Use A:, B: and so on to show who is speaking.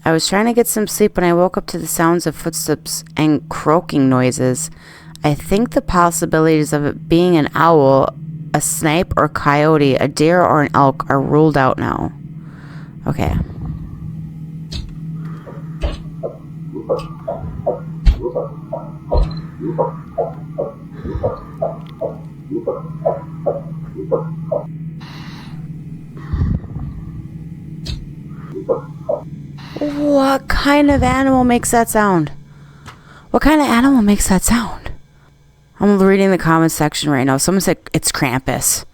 A: I was trying to get some sleep when I woke up to the sounds of footsteps and croaking noises. I think the possibilities of it being an owl, a snipe or coyote, a deer or an elk are ruled out now. Okay. What kind of animal makes that sound? What kind of animal makes that sound? I'm reading the comments section right now. Someone said it's Krampus.